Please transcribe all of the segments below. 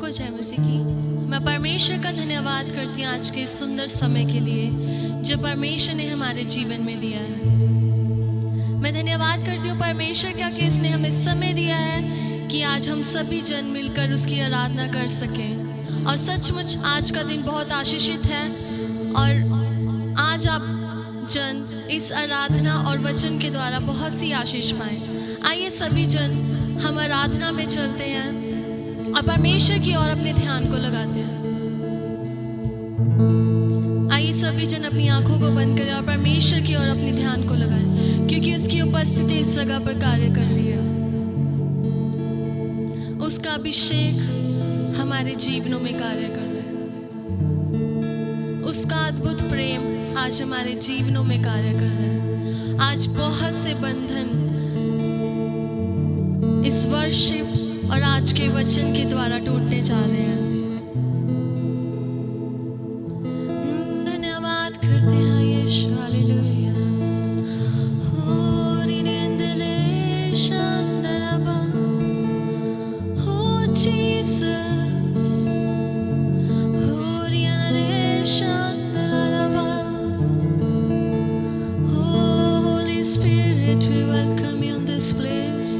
सबको जय मसीह की। मैं परमेश्वर का धन्यवाद करती हूँ आज के इस सुंदर समय के लिए जो परमेश्वर ने हमारे जीवन में दिया है। मैं धन्यवाद करती हूँ परमेश्वर का कि इसने हमें समय दिया है कि आज हम सभी जन मिलकर उसकी आराधना कर सकें। और सचमुच आज का दिन बहुत आशीषित है और आज आप जन इस आराधना और वचन के द्वारा बहुत सी आशीष पाएं। आइए सभी जन हम आराधना में चलते हैं और परमेश्वर की ओर अपने ध्यान को लगाते हैं। आइए सभी जन अपनी आंखों को बंद करें और परमेश्वर की ओर अपने ध्यान को लगाएं, क्योंकि उसकी उपस्थिति इस जगह पर कार्य कर रही है। उसका अभिषेक हमारे जीवनों में कार्य कर रहा है। उसका अद्भुत प्रेम आज हमारे जीवनों में कार्य कर रहा है। आज बहुत से बंधन इस वर्शिप और आज के वचन के द्वारा टूटने जा रहे हैं। धन्यवाद करते हैं यीशु, हालेलुया। हो रिनेंदले शांदरबा, हो जीसस, हो रियानरे शांदरबा, O holy spirit, we welcome you in this place.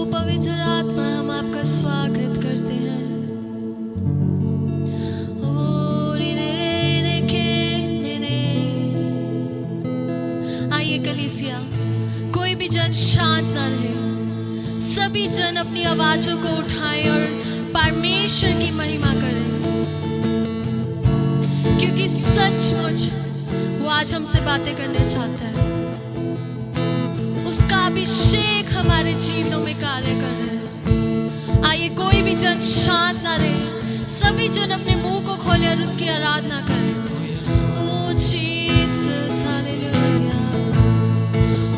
पवित्र आत्मा, हम आपका स्वागत करते हैं। आइए कलीसिया, कोई भी जन शांत ना रहे। सभी जन अपनी आवाजों को उठाएं और परमेश्वर की महिमा करें, क्योंकि सचमुच वो आज हमसे बातें करने चाहता है। उसका अभिषेक हमारे जीवनों में कार्य कर रहा है। आइए कोई भी जन शांत ना रहे, सभी जन अपने मुंह को खोले और उसकी आराधना करें। ओ जीसस, हालेलुया।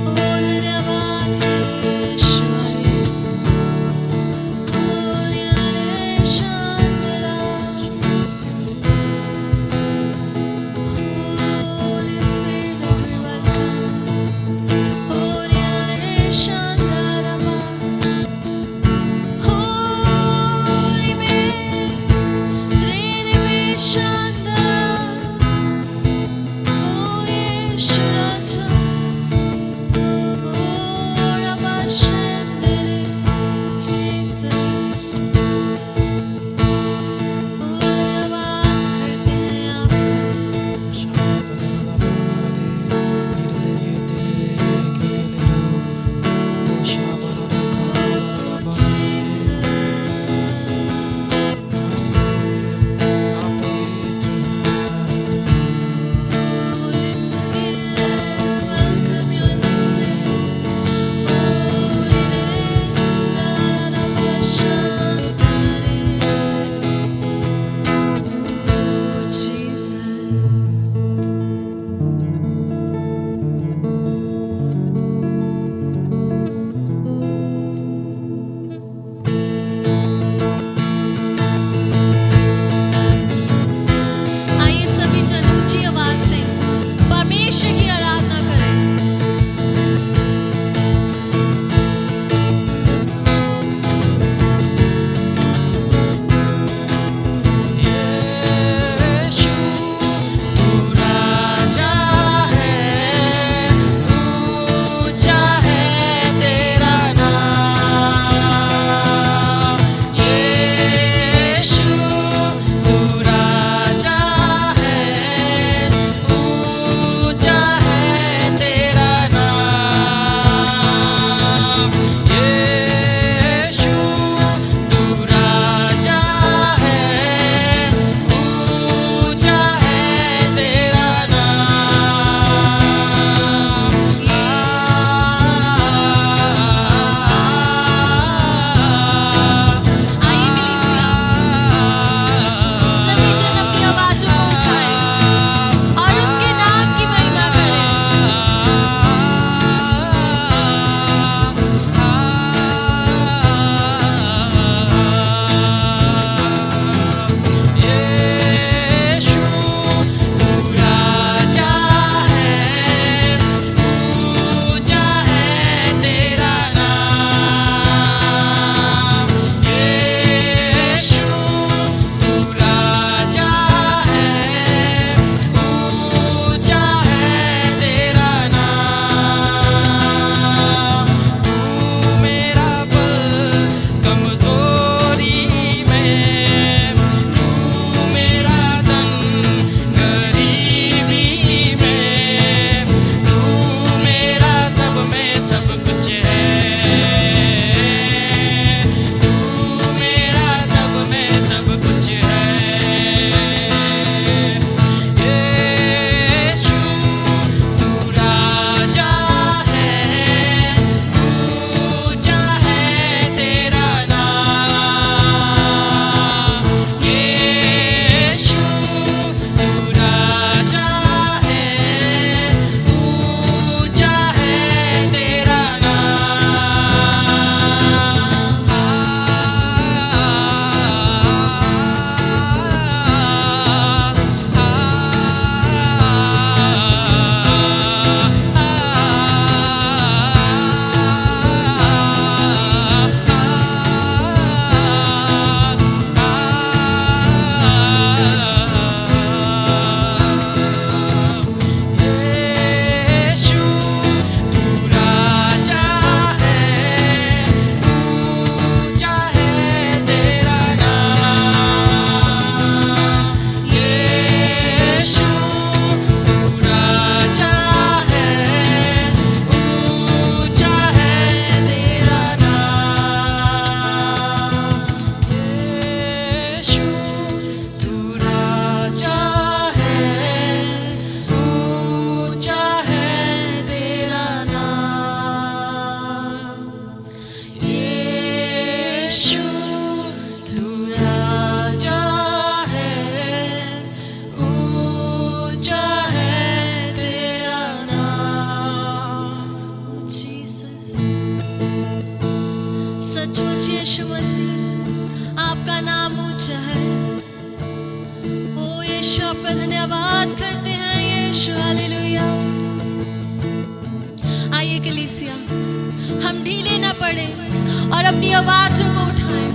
ओ धन्यवाद यीशु, ओ यारे शांदला, होली स्पिरिट, वी वेलकम। लिए कलीसिया हम ढीले ना पड़े और अपनी आवाजों को उठाएं,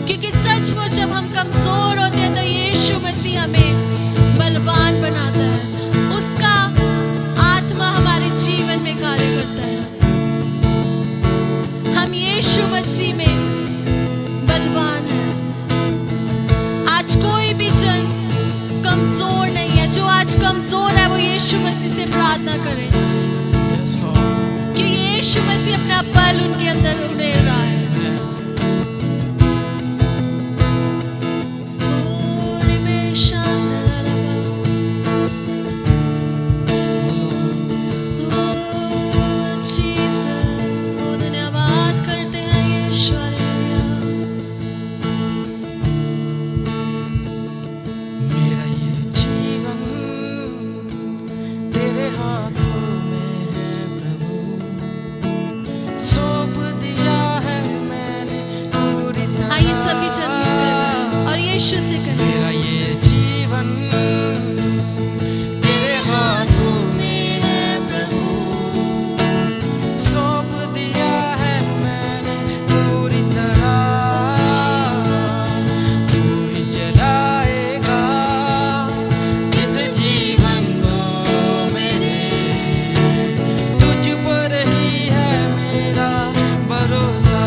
क्योंकि सचमुच जब हम कमजोर होते हैं तो यीशु मसीह हमें बलवान बनाता है। उसका आत्मा हमारे जीवन में कार्य करता है। हम यीशु मसीह में बलवान हैं। आज कोई भी जन कमजोर नहीं है। जो आज कमजोर है वो यीशु मसीह से प्रार्थना करे कि यीशु मसीह अपना बल उनके अंदर उड़ेल रहा है। सभी जन मिलकर और यीशु से कहें, मेरा ये जीवन तेरे हाथों में है प्रभु, सौंप दिया है मैंने पूरी तरह। तू ही चलाएगा इस जीवन को मेरे, तुझ पर ही है मेरा भरोसा।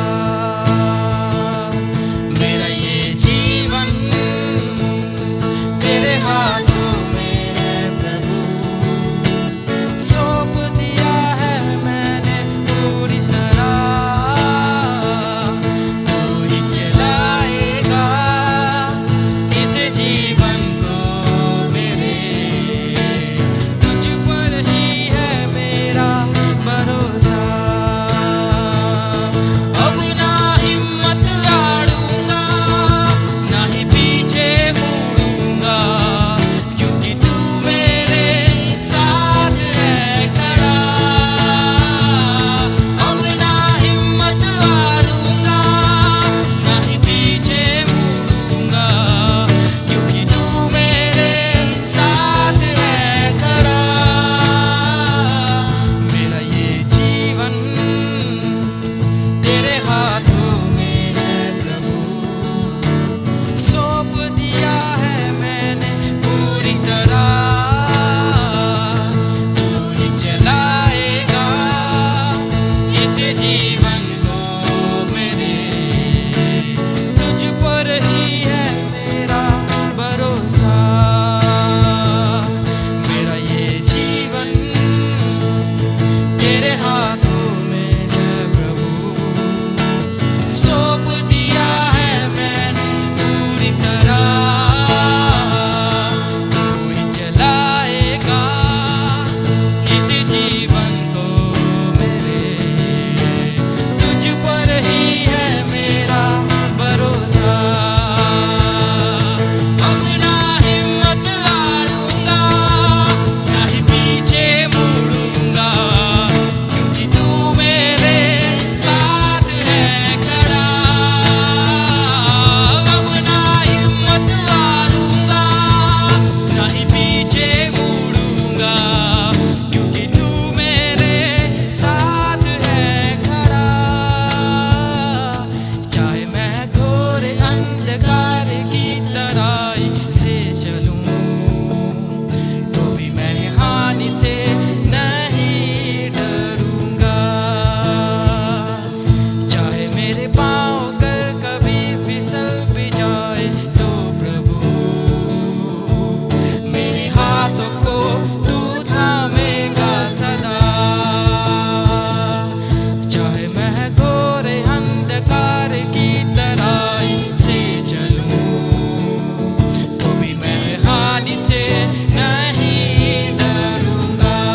नहीं डरूंगा।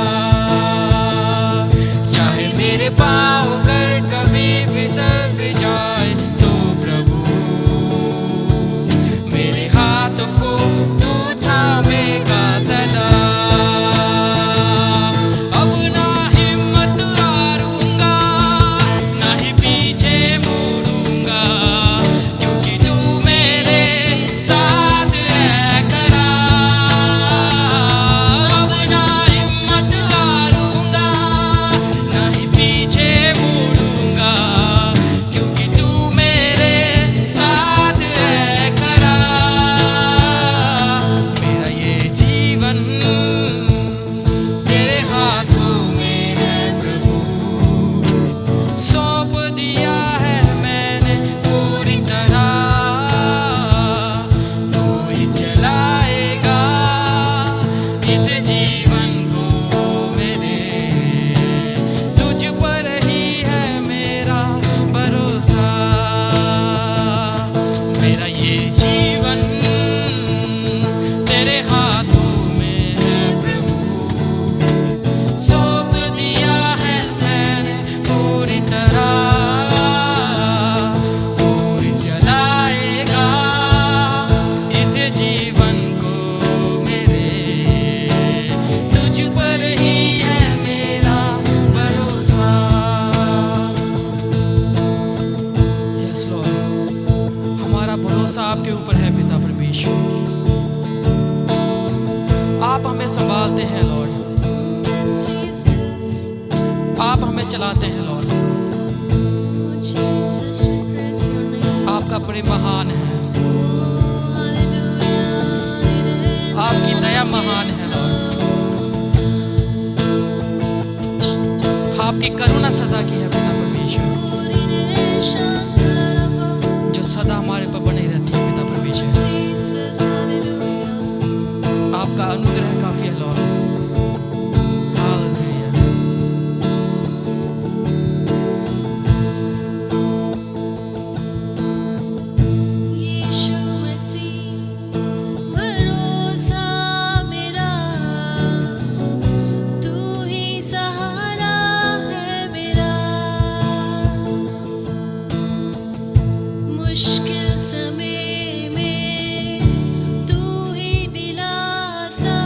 पर ही है मेरा भरोसा। यस लॉर्ड, हमारा भरोसा आपके ऊपर है पिता परमेश्वर। आप हमें संभालते हैं लॉर्ड, Yes, Jesus. आप हमें चलाते हैं Lord. Oh, Jesus, we praise your name. आपका प्रेम महान है, Oh, hallelujah. आपकी दया महान है लॉर्ड, आपकी करुणा सदा की है पिता परमेश्वर, जो सदा हमारे पर बनी रहती है पिता परमेश्वर। Jesus, hallelujah. आपका अनुग्रह काफी है लॉर्ड। हालेलुया। यीशु मसीह भरोसा मेरा, तू ही सहारा है मेरा। मुश्किल समय में तू ही दिलासा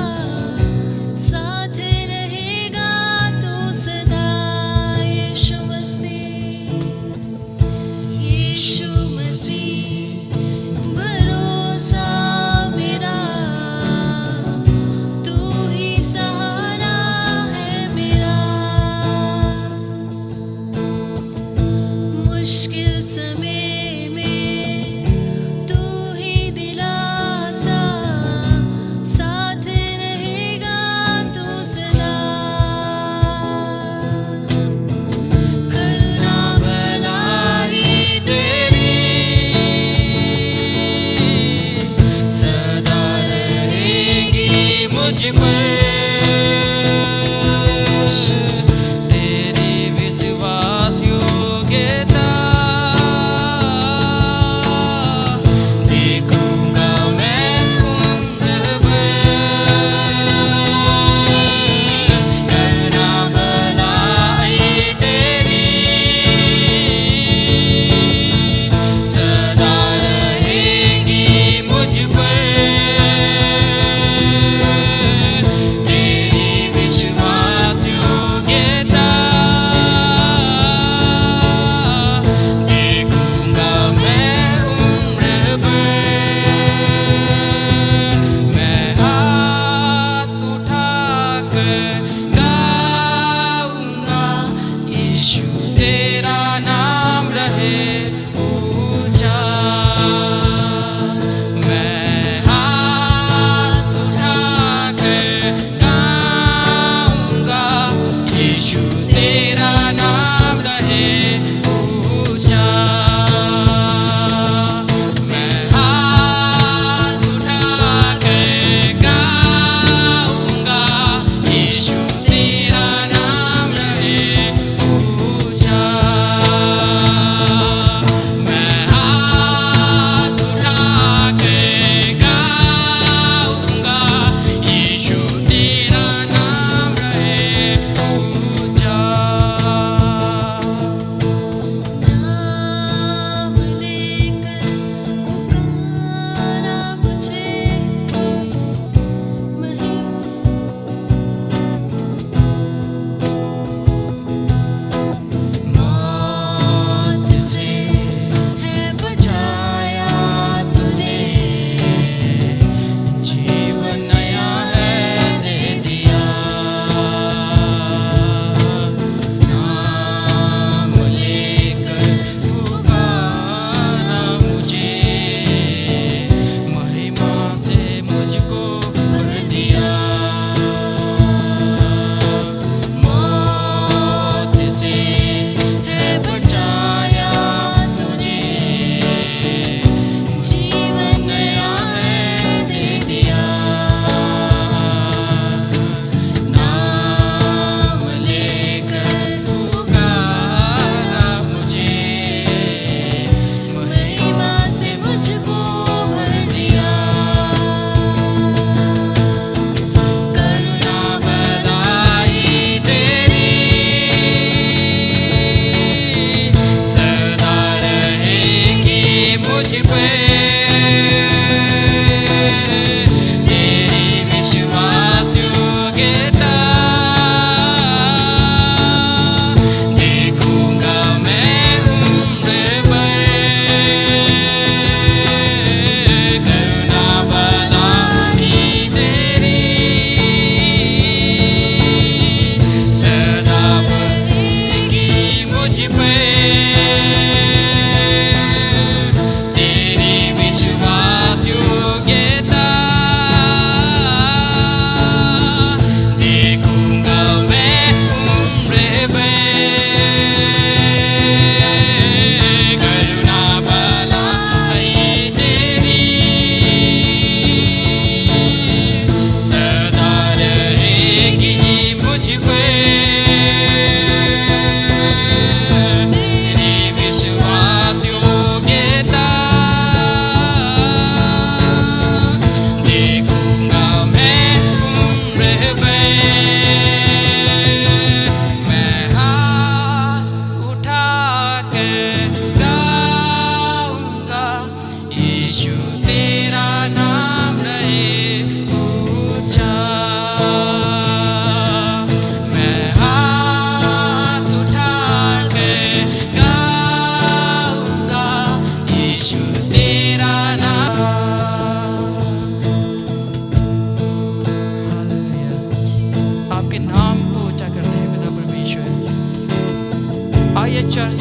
ये चर्च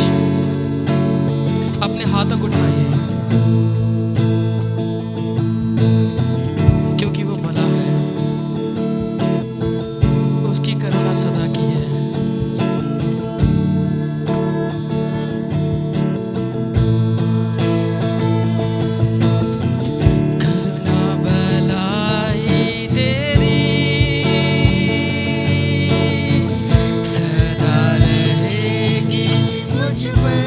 अपने हाथों को उठाइए, क्योंकि वो भला है, उसकी करुणा सदा की है। करुणा भलाई तेरी सदा रहेगी मुझ पर,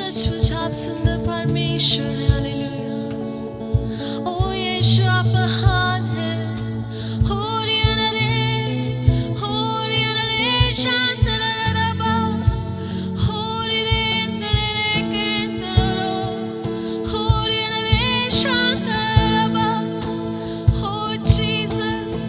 सचमुच आप सुंदर परमेश्वर हैं। हालेलुया। ओ यीशु आप महान हैं। शांतररबा, शांतररबा। Oh Jesus,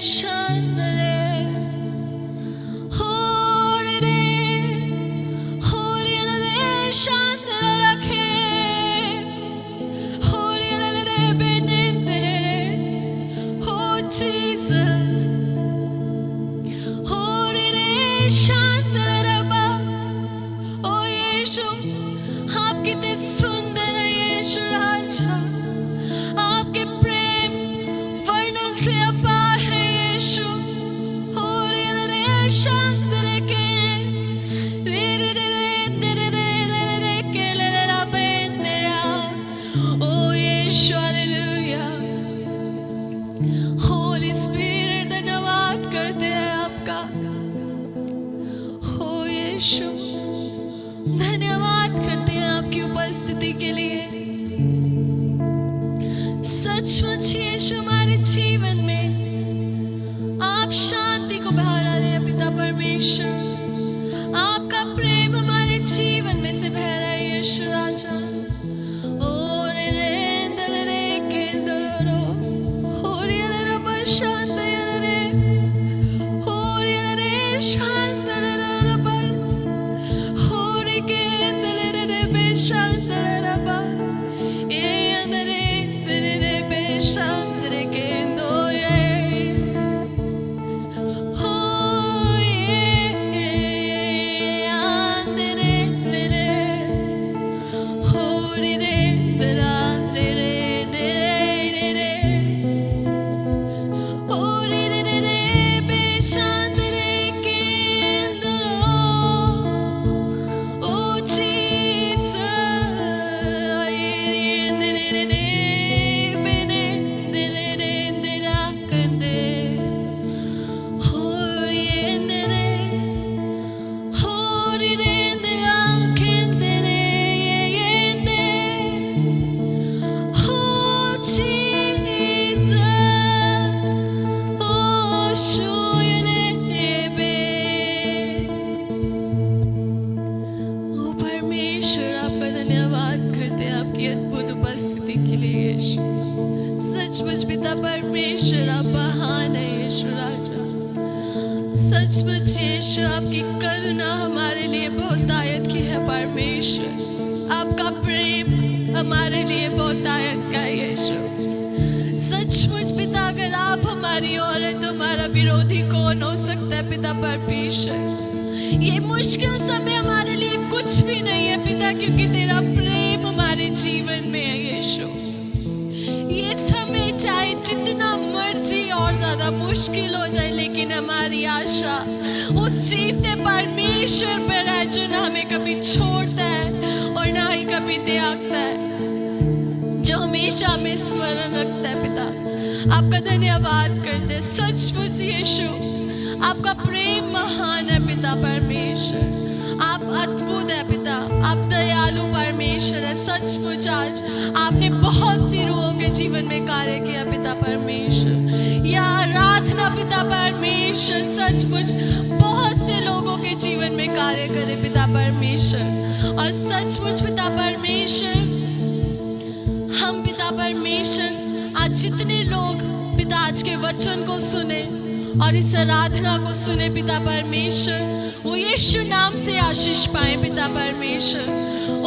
शांदले होरे रे होरे रे शांदले रखे होरे रे बेनेंदे रे हो जीसस होरे रे शांदले रबा ओ यीशु आप कितने सुंदर है यीशु राजा आपके प्रेम वर्णन से अपार है यीशु हो रे रे शांदरे के रे रे रे रे रे रे रे रे के ले ला बेंदेया ओ यीशु हालेलुया होली स्पिरिट धन्यवाद करते हैं आपका हो यीशु धन्यवाद करते हैं आपकी उपस्थिति के लिए सचमुच यीशु हमारे जीवन में आप शांति को बहा रहे हैं पिता परमेश्वर आपका प्रेम हमारे जीवन में से बह रहा है यीशु राजा ओ रे रे दल रे के दलो हो रे रे बर शांत रे हो रे रे शांत रे बर हो रे के दल रे बे शांत रे बर ये अंदरे Shandre kendo ye ho ye andere le ho re re dra re re re ho re re be shandre kendo oh Jesus ye andere re परमेश्वर आप महान है यीशु राजा सचमुच यीशु आपकी करुणा हमारे लिए बहुत आयत की है परमेश्वर आपका प्रेम हमारे लिए बहुत आयत का है यीशु सचमुच पिता अगर आप हमारी ओर है तो हमारा विरोधी कौन हो सकता है पिता परमेश्वर ये मुश्किल समय हमारे लिए कुछ भी नहीं है पिता क्योंकि तेरा प्रेम हमारे जीवन में है यीशु ये समय चाहे जितना मर्जी और ज्यादा मुश्किल हो जाए लेकिन हमारी आशा उस जीवते परमेश्वर पर है जो ना हमें कभी छोड़ता है और ना ही कभी त्यागता है जो हमेशा हमें स्मरण रखता है पिता आपका धन्यवाद करते सचमुच यीशु आपका प्रेम महान है पिता परमेश्वर आप अद्भुत है पिता आप दयालु परमेश्वर है सचमुच आज आपने बहुत सी रूहों के जीवन में कार्य किया पिता परमेश्वर या आराधना पिता परमेश्वर सचमुच बहुत से लोगों के जीवन में कार्य करे पिता परमेश्वर और सचमुच पिता परमेश्वर हम पिता परमेश्वर आज जितने लोग पिता आज के वचन को सुने और इस आराधना को सुने पिता परमेश्वर वो यीशु नाम से आशीष पाए पिता परमेश्वर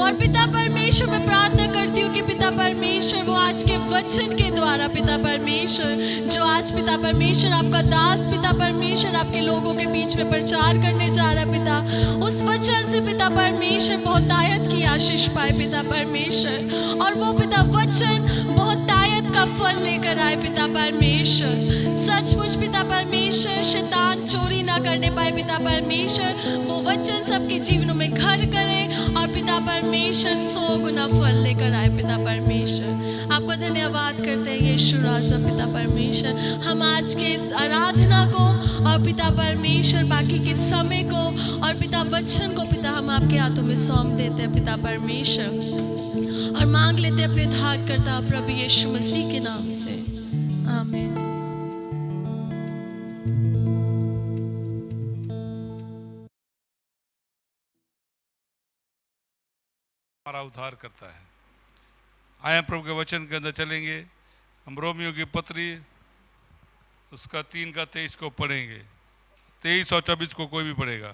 और पिता परमेश्वर मैं प्रार्थना करती हूँ कि पिता परमेश्वर वो आज के वचन के द्वारा पिता परमेश्वर जो आज पिता परमेश्वर आपका दास पिता परमेश्वर आपके लोगों के बीच में प्रचार करने जा रहा है पिता उस वचन से पिता परमेश्वर बहुत आयत की आशीष पाए पिता परमेश्वर और वो पिता वचन बहुत आयत का फल लेकर आए पिता परमेश्वर सचमुच पिता परमेश्वर शैतान चोरी ना करने पाए पिता परमेश्वर वो वचन सबके जीवनों में घर करे और पिता परमेश्वर 100 गुना फल लेकर आए पिता परमेश्वर आपका धन्यवाद करते हैं यीशु राजा पिता परमेश्वर हम आज के इस आराधना को और पिता परमेश्वर बाकी के समय को और पिता वचन को पिता हम आपके हाथों में सौंप देते हैं पिता परमेश्वर और मांग लेते हैं अपने धारकर्ता प्रभु यीशु मसीह के नाम से आमीन हमारा उद्धार करता है। आए प्रभु के वचन के अंदर चलेंगे। हम रोमियो की पत्री उसका 3 का 23 को पढ़ेंगे। 23 और 24 को कोई भी पढ़ेगा।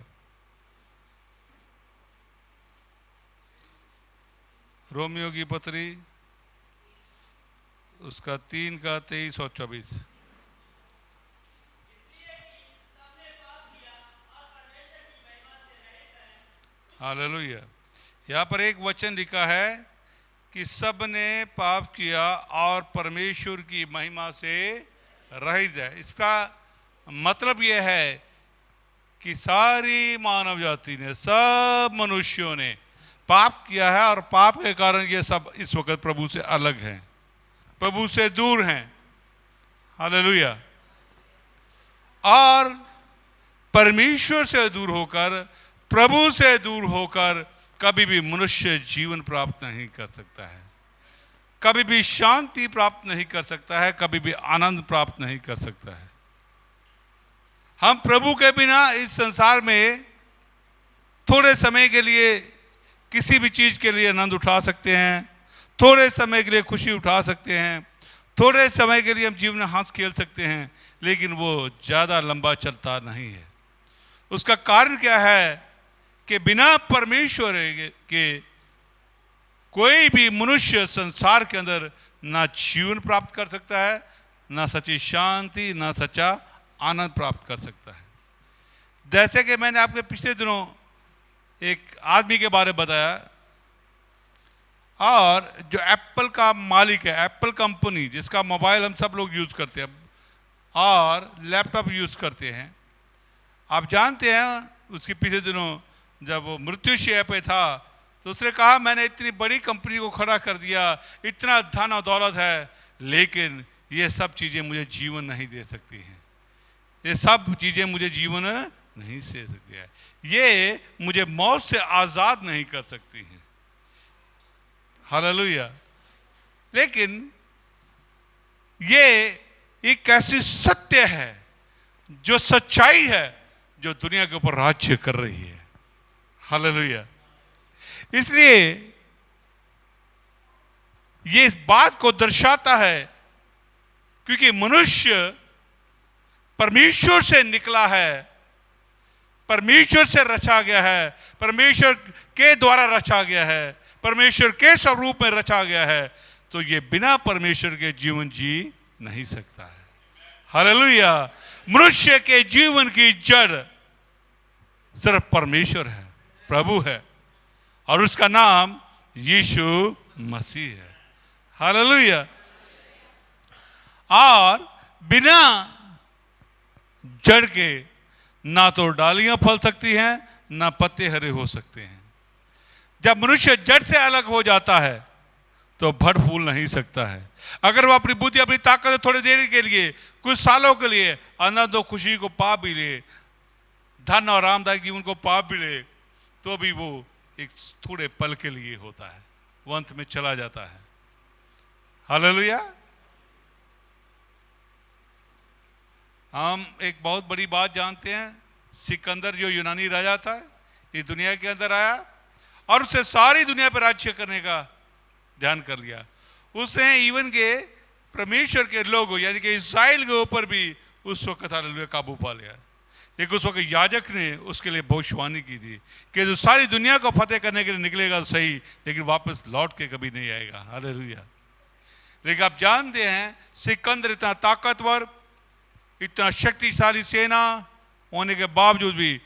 रोमियो की पत्री उसका 3 का 23 और 24। हालेलुया। यहाँ पर एक वचन लिखा है कि सब ने पाप किया और परमेश्वर की महिमा से रहित है। इसका मतलब यह है कि सारी मानव जाति ने, सब मनुष्यों ने पाप किया है और पाप के कारण ये सब इस वक्त प्रभु से अलग हैं, प्रभु से दूर हैं। हालेलुया। और परमेश्वर से दूर होकर, प्रभु से दूर होकर कभी भी मनुष्य जीवन प्राप्त नहीं कर सकता है, कभी भी शांति प्राप्त नहीं कर सकता है, कभी भी आनंद प्राप्त नहीं कर सकता है। हम प्रभु के बिना इस संसार में थोड़े समय के लिए किसी भी चीज के लिए आनंद उठा सकते हैं, थोड़े समय के लिए खुशी उठा सकते हैं, थोड़े समय के लिए हम जीवन में हंस खेल सकते हैं, लेकिन वो ज्यादा लंबा चलता नहीं है। उसका कारण क्या है कि बिना परमेश्वर के कोई भी मनुष्य संसार के अंदर ना जीवन प्राप्त कर सकता है, ना सच्ची शांति, ना सच्चा आनंद प्राप्त कर सकता है। जैसे कि मैंने आपके पिछले दिनों एक आदमी के बारे में बताया, और जो एप्पल का मालिक है, एप्पल कंपनी, जिसका मोबाइल हम सब लोग यूज करते हैं और लैपटॉप यूज करते हैं, आप जानते हैं उसके पिछले दिनों जब वो मृत्युशैया पे था तो उसने कहा मैंने इतनी बड़ी कंपनी को खड़ा कर दिया, इतना धन और दौलत है, लेकिन ये सब चीजें मुझे जीवन नहीं दे सकती हैं, ये सब चीजें मुझे जीवन नहीं दे सकती है, ये मुझे मौत से आजाद नहीं कर सकती हैं। हालेलुया। लेकिन ये एक ऐसी सत्य है, जो सच्चाई है, जो दुनिया के ऊपर राज्य कर रही है। हालेलुया। इसलिए ये इस बात को दर्शाता है क्योंकि मनुष्य परमेश्वर से निकला है, परमेश्वर से रचा गया है, परमेश्वर के द्वारा रचा गया है, परमेश्वर के स्वरूप में रचा गया है, तो ये बिना परमेश्वर के जीवन जी नहीं सकता है। हालेलुया। मनुष्य के जीवन की जड़ सिर्फ परमेश्वर है, प्रभु है, और उसका नाम यीशु मसीह है। हालेलुया। और बिना जड़ के ना तो डालियां फल सकती हैं, ना पत्ते हरे हो सकते हैं। जब मनुष्य जड़ से अलग हो जाता है तो बढ़ फूल नहीं सकता है। अगर वो अपनी बुद्धि, अपनी ताकत थोड़ी देर के लिए, कुछ सालों के लिए आनंद और खुशी को पा भी ले, धन और आरामदायक जीवन को पा भी ले, तो भी वो एक थोड़े पल के लिए होता है, वो अंत में चला जाता है। हालेलुया। हम एक बहुत बड़ी बात जानते हैं, सिकंदर जो यूनानी राजा था, ये दुनिया के अंदर आया और उससे सारी दुनिया पर राज्य करने का ध्यान कर लिया। उसने इवन के परमेश्वर के लोगों यानी कि इस्राएल के ऊपर भी उस वक्त हालेलुया काबू पा लिया। लेकिन उस वक्त याजक ने उसके लिए भविष्यवाणी की थी कि जो सारी दुनिया को फतेह करने के लिए निकलेगा तो सही, लेकिन वापस लौट के कभी नहीं आएगा। हालेलुया। लेकिन आप जानते हैं सिकंदर इतना ताकतवर, इतना शक्तिशाली सेना होने के बावजूद भी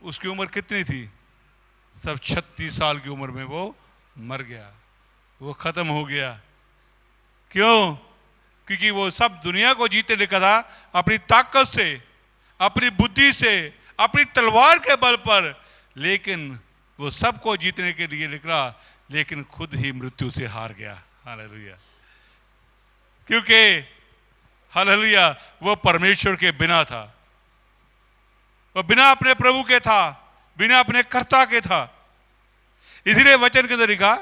उसकी उम्र कितनी थी? सब 36 साल की उम्र में वो मर गया, वो खत्म हो गया। क्यों? क्योंकि वो सब दुनिया को जीतने लिखा था अपनी ताकत से, अपनी बुद्धि से, अपनी तलवार के बल पर, लेकिन वो सबको जीतने के लिए निकला, लेकिन खुद ही मृत्यु से हार गया। हालेलुया। क्योंकि हालेलुया वो परमेश्वर के बिना था, वो बिना अपने प्रभु के था, बिना अपने कर्ता के था। इसलिए वचन के अंदर लिखा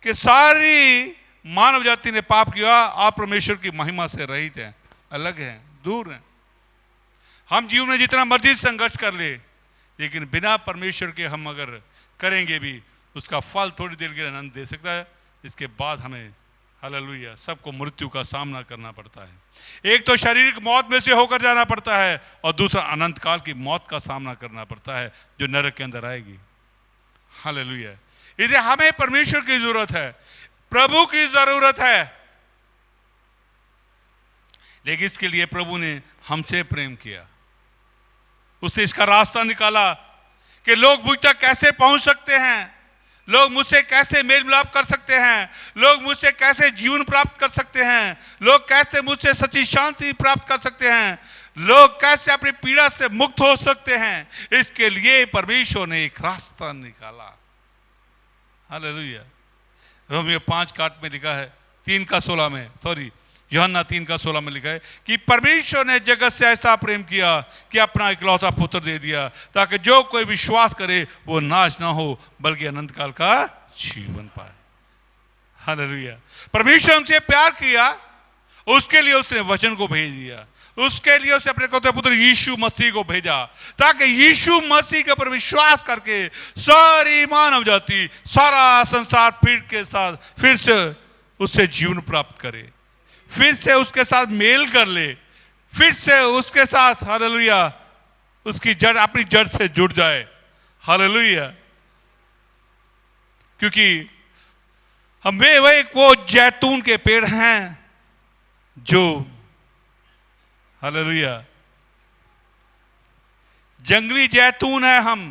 कि सारी मानव जाति ने पाप किया, आप परमेश्वर की महिमा से रहित हैं, अलग हैं, दूर हैं। हम जीवन में जितना मर्जी संघर्ष कर ले, लेकिन बिना परमेश्वर के हम अगर करेंगे भी, उसका फल थोड़ी देर के लिए आनंद दे सकता है, इसके बाद हमें हालेलुया, सबको मृत्यु का सामना करना पड़ता है। एक तो शारीरिक मौत में से होकर जाना पड़ता है और दूसरा अनंत काल की मौत का सामना करना पड़ता है जो नरक के अंदर आएगी। हालेलुया, इसलिए हमें परमेश्वर की जरूरत है, प्रभु की जरूरत है। लेकिन इसके लिए प्रभु ने हमसे प्रेम किया, उसने इसका रास्ता निकाला कि लोग मुझ तक कैसे पहुंच सकते हैं, लोग मुझसे कैसे मेल मिलाप कर सकते हैं, लोग मुझसे कैसे जीवन प्राप्त कर सकते हैं, लोग कैसे मुझसे सच्ची शांति प्राप्त कर सकते हैं, लोग कैसे अपनी पीड़ा से मुक्त हो सकते हैं। इसके लिए परमेश्वर ने एक रास्ता निकाला। हालेलुया, रोमियो 5:8 में लिखा है, 3:16 में, सॉरी यूहन्ना 3:16 में लिखा है कि परमेश्वर ने जगत से ऐसा प्रेम किया कि अपना इकलौता पुत्र दे दिया ताकि जो कोई विश्वास करे वो नाश ना हो बल्कि अनंत काल का जीवन पाए। हालेलुया, परमेश्वर हमसे प्यार किया, उसके लिए उसने वचन को भेज दिया, उसके लिए उसने अपने इकलौते पुत्र यीशु मसीह को भेजा ताकि यीशु मसीह के ऊपर विश्वास करके सारी मानव जाति, सारा संसार फिर से उससे जीवन प्राप्त करे, फिर से उसके साथ मेल कर ले, फिर से उसके साथ हालेलुया उसकी जड़, अपनी जड़ से जुड़ जाए। हालेलुया, क्योंकि हम वे वो जैतून के पेड़ हैं जो हालेलुया जंगली जैतून है हम,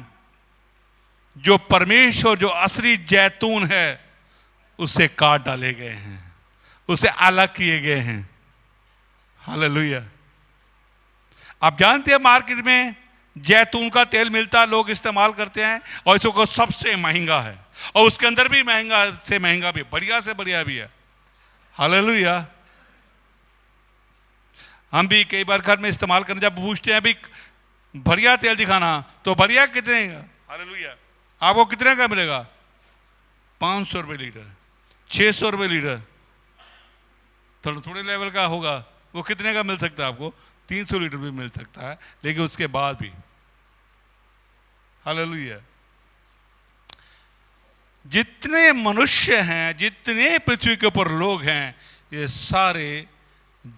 जो परमेश्वर जो असली जैतून है उसे काट डाले गए हैं, उसे अलग किए गए हैं। हालेलुया, आप जानते हैं मार्केट में जैतून का तेल मिलता है, लोग इस्तेमाल करते हैं और इसको सबसे महंगा है और उसके अंदर भी महंगा से महंगा भी, बढ़िया से बढ़िया भी है। हालेलुया, हम भी कई बार घर में इस्तेमाल करने जब पूछते हैं अभी बढ़िया तेल दिखाना तो बढ़िया कितने का, हालेलुया आपको कितने का मिलेगा? 500 रुपये लीटर, 600 रुपये लीटर, थोड़े लेवल का होगा, वो कितने का मिल सकता है आपको? 300 लीटर भी मिल सकता है, लेकिन उसके बाद भी हालेलुया जितने मनुष्य हैं, जितने पृथ्वी के ऊपर लोग हैं, ये सारे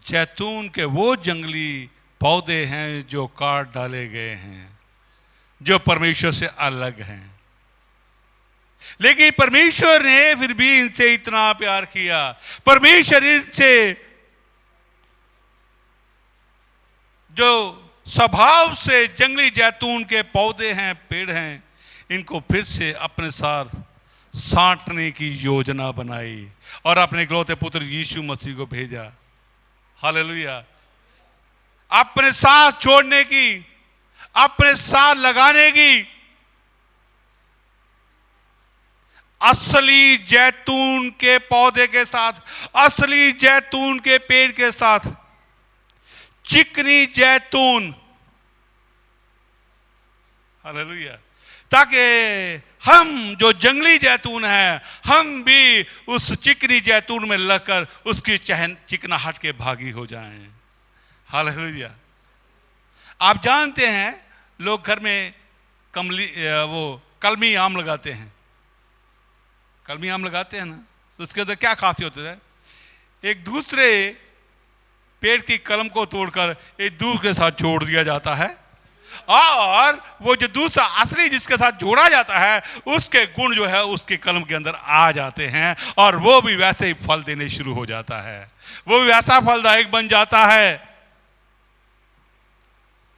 जैतून के वो जंगली पौधे हैं जो काट डाले गए हैं, जो परमेश्वर से अलग हैं। लेकिन परमेश्वर ने फिर भी इनसे इतना प्यार किया, परमेश्वर इनसे जो स्वभाव से जंगली जैतून के पौधे हैं, पेड़ हैं, इनको फिर से अपने साथ साटने की योजना बनाई और अपने इकलौते पुत्र यीशु मसीह को भेजा। हालेलुया, अपने साथ छोड़ने की, अपने साथ लगाने की, असली जैतून के पौधे के साथ, असली जैतून के पेड़ के साथ चिकनी जैतून, हालेलुया, ताकि हम जो जंगली जैतून है हम भी उस चिकनी जैतून में लगकर उसकी चिकनाहट के भागी हो जाएं। हालेलुया, आप जानते हैं लोग घर में कलमी आम लगाते हैं, कलमी आम लगाते हैं ना, तो उसके अंदर क्या खासियत है? एक दूसरे पेड़ की कलम को तोड़कर एक दूसरे के साथ जोड़ दिया जाता है और वो जो दूसरा असली जिसके साथ जोड़ा जाता है उसके गुण जो है उसके कलम के अंदर आ जाते हैं और वो भी वैसे ही फल देने शुरू हो जाता है, वो भी वैसा फलदायक बन जाता है।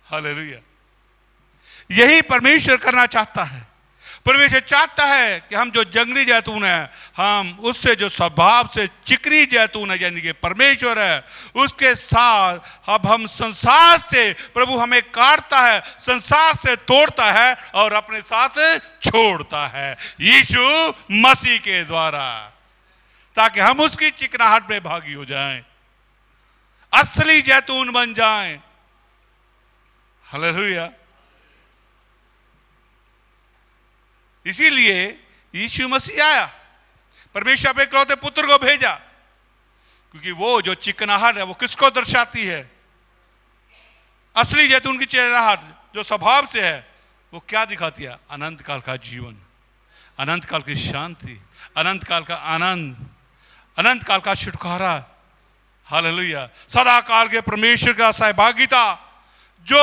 हालेलुया, यही परमेश्वर करना चाहता है। परमेश्वर चाहता है कि हम जो जंगली जैतून है, हम उससे जो स्वभाव से चिकनी जैतून है यानी कि परमेश्वर है, उसके साथ अब हम संसार से, प्रभु हमें काटता है, संसार से तोड़ता है और अपने साथ छोड़ता है यीशु मसीह के द्वारा, ताकि हम उसकी चिकनाहट में भागी हो जाएं, असली जैतून बन जाएं। हालेलुया, इसीलिए यीशु मसीह आया, परमेश्वर अपने इकलौते पुत्र को भेजा, क्योंकि वो जो चिकनाहट है वो किसको दर्शाती है? असली जैतून की चिकनाहट जो स्वभाव से है वो क्या दिखाती है? अनंत काल का जीवन, अनंत काल की शांति, अनंत काल का आनंद, अनंत काल का छुटकारा, हालेलुया, सदा काल के परमेश्वर का सहभागिता जो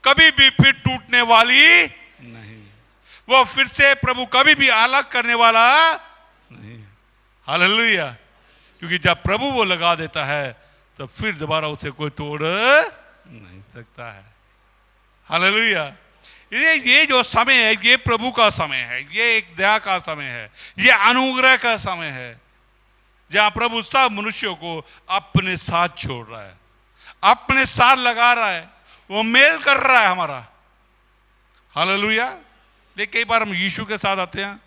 कभी भी फिर टूटने वाली नहीं, वो फिर से प्रभु कभी भी अलग करने वाला नहीं, हालेलुया। क्योंकि जब प्रभु वो लगा देता है तो फिर दोबारा उसे कोई तोड़ नहीं सकता है, हालेलुया। ये जो समय है ये प्रभु का समय है, ये एक दया का समय है, ये अनुग्रह का समय है, जहां प्रभु सब मनुष्यों को अपने साथ छोड़ रहा है, अपने साथ लगा रहा है, वो मेल कर रहा है हमारा, हालेलुया। लेकिन कई बार हम यीशु के साथ आते हैं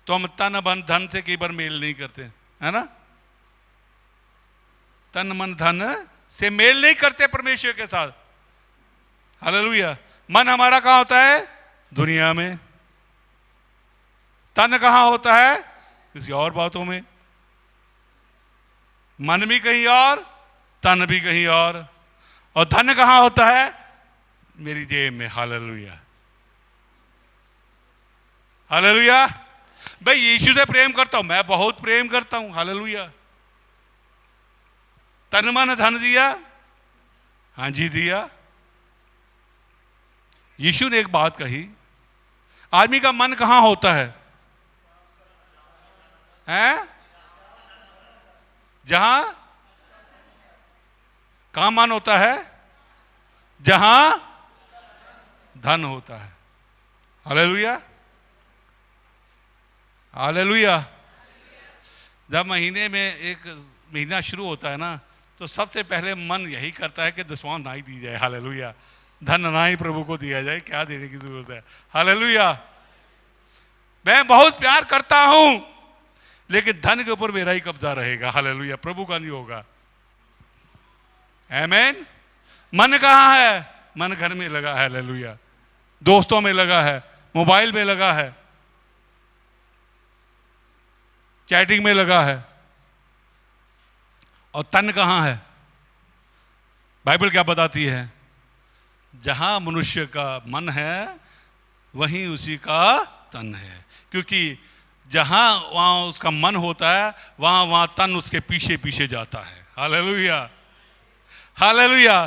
तो हम तन मन धन से कई बार मेल नहीं करते, है ना, तन मन धन से मेल नहीं करते परमेश्वर के साथ, हालेलुया। मन हमारा कहां होता है? दुनिया में। तन कहां होता है? किसी और बातों में। मन भी कहीं और, तन भी कहीं और धन कहां होता है? मेरी जेब में, हालेलुया, हालेलुया। भाई यीशु से प्रेम करता हूं, मैं बहुत प्रेम करता हूं, हालेलुया। तन मन धन दिया, हाँ जी दिया। यीशु ने एक बात कही, आदमी का मन कहां होता है? हैं? जहां कहां मन होता है? जहां धन होता है, हालेलुया, हालेलुया। जब महीने में एक महीना शुरू होता है ना तो सबसे पहले मन यही करता है कि दसवां ना ही दी जाए, हालेलुया, धन ना ही प्रभु को दिया जाए, क्या देने की जरूरत है, हालेलुया। मैं बहुत प्यार करता हूं लेकिन धन के ऊपर मेरा ही कब्जा रहेगा, हालेलुया, प्रभु का नहीं होगा, आमीन। मन कहां है? मन घर में लगा है, हालेलुया, दोस्तों में लगा है, मोबाइल में लगा है, चैटिंग में लगा है। और तन कहां है? बाइबल क्या बताती है? जहां मनुष्य का मन है वहीं उसी का तन है, क्योंकि जहां वहां उसका मन होता है वहां तन उसके पीछे पीछे जाता है, हालेलुया, हालेलुया।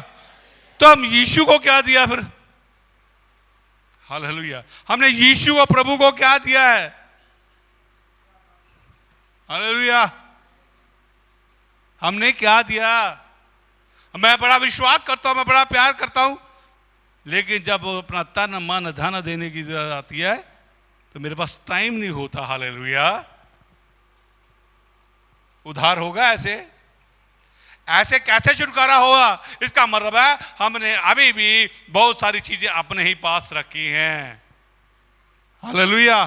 तो हम यीशु को क्या दिया फिर? हालेलुया, हमने यीशु को, प्रभु को क्या दिया है? हालेलुया, हमने क्या दिया? मैं बड़ा विश्वास करता हूं, मैं बड़ा प्यार करता हूं, लेकिन जब वो अपना तन मन धन देने की जरूरत आती है तो मेरे पास टाइम नहीं होता, हालेलुया। उधार होगा ऐसे? ऐसे कैसे छुटकारा होगा? इसका मतलब है हमने अभी भी बहुत सारी चीजें अपने ही पास रखी हैं, हालेलुया।